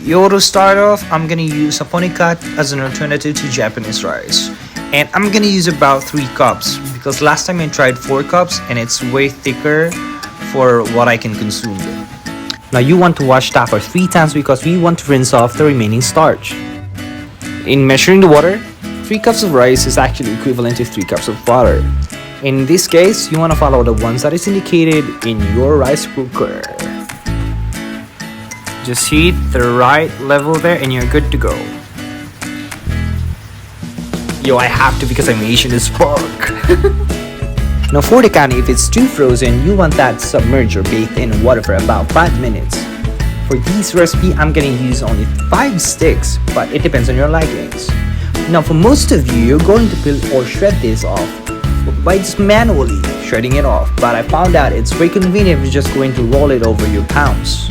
Yo, to start off, I'm gonna use saponikat as an alternative to Japanese rice. And I'm gonna use about 3 cups because last time I tried 4 cups and it's way thicker for what I can consume. Now you want to wash that for 3 times because we want to rinse off the remaining starch. In measuring the water, 3 cups of rice is actually equivalent to 3 cups of water. In this case, you want to follow the ones that is indicated in your rice cooker. Just heat the right level there and you're good to go. Yo, I have to because I'm Asian as fuck. Now for the Kani, if it's too frozen, you want that submerged or bathed in water for about 5 minutes. For this recipe, I'm gonna use only 5 sticks, but it depends on your likings. Now for most of you, you're going to peel or shred this off by just manually shredding it off, but I found out it's very convenient if you're just going to roll it over your palms.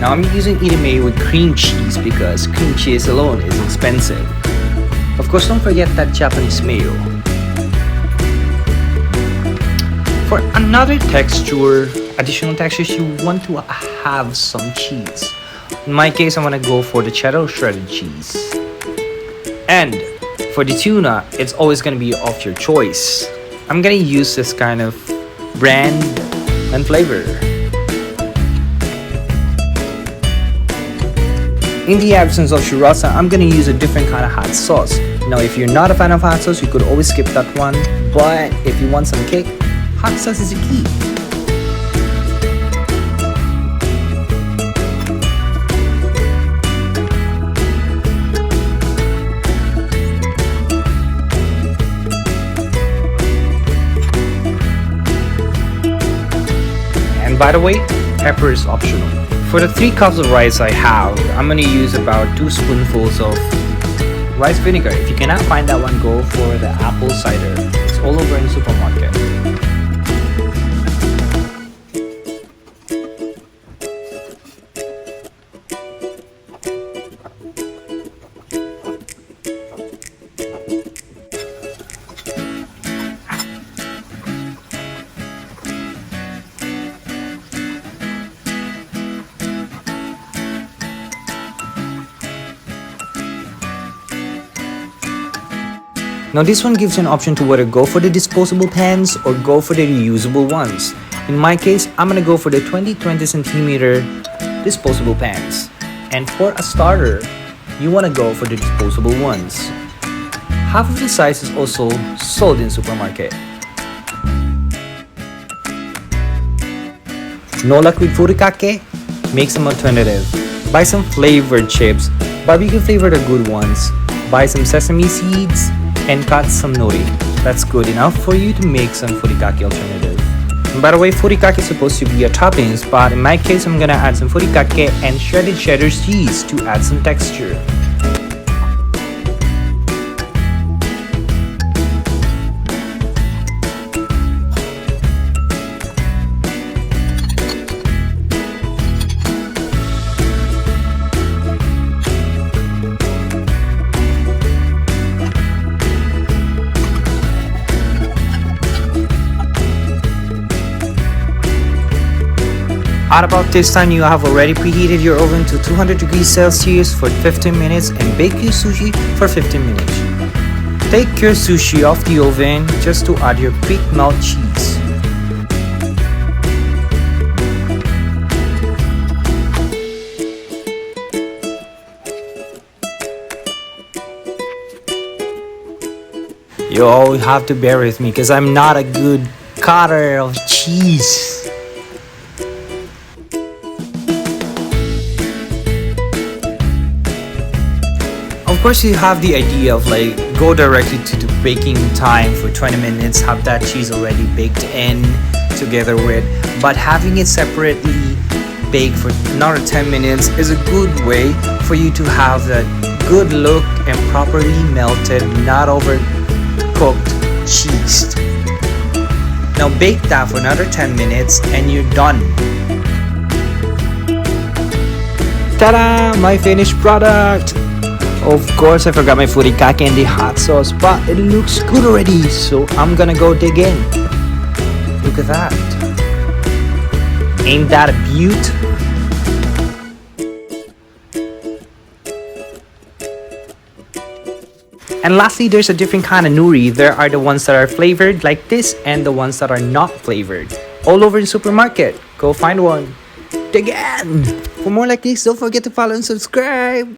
Now I'm using edamame with cream cheese because cream cheese alone is expensive. Of course, don't forget that Japanese mayo. For another additional textures, you want to have some cheese. In my case, I'm gonna go for the cheddar shredded cheese. And for the tuna, it's always gonna be of your choice. I'm gonna use this kind of brand and flavor. In the absence of sriracha, I'm gonna use a different kind of hot sauce. Now if you're not a fan of hot sauce, you could always skip that one. But if you want some kick, hot sauce is the key. And by the way, pepper is optional. For the 3 cups of rice I have, I'm going to use about 2 spoonfuls of rice vinegar. If you cannot find that one, go for the apple cider. It's all over in the supermarket. Now this one gives you an option to whether go for the disposable pans or go for the reusable ones. In my case, I'm gonna go for the 20 centimeter disposable pans. And for a starter, you wanna go for the disposable ones. Half of the size is also sold in supermarket. No luck with furikake? Make some alternative. Buy some flavored chips. Barbecue flavored are good ones. Buy some sesame seeds and cut some nori. That's good enough for you to make some furikake alternative. And by the way, furikake is supposed to be a toppings, but in my case, I'm gonna add some furikake and shredded cheddar cheese to add some texture. At about this time, you have already preheated your oven to 200 degrees Celsius for 15 minutes and bake your sushi for 15 minutes. Take your sushi off the oven just to add your quick melt cheese. You all have to bear with me because I'm not a good cutter of cheese. Of course, you have the idea of like go directly to the baking time for 20 minutes, have that cheese already baked in together with, but having it separately baked for another 10 minutes is a good way for you to have that good look and properly melted, not over cooked cheese. Now bake that for another 10 minutes and you're done. Ta-da! My finished product! Of course, I forgot my furikake and the hot sauce, but it looks good already, so I'm gonna go dig in. Look at that. Ain't that a beaut? And lastly, there's a different kind of nori. There are the ones that are flavored like this and the ones that are not flavored. All over the supermarket. Go find one. Dig in! For more like this, don't forget to follow and subscribe.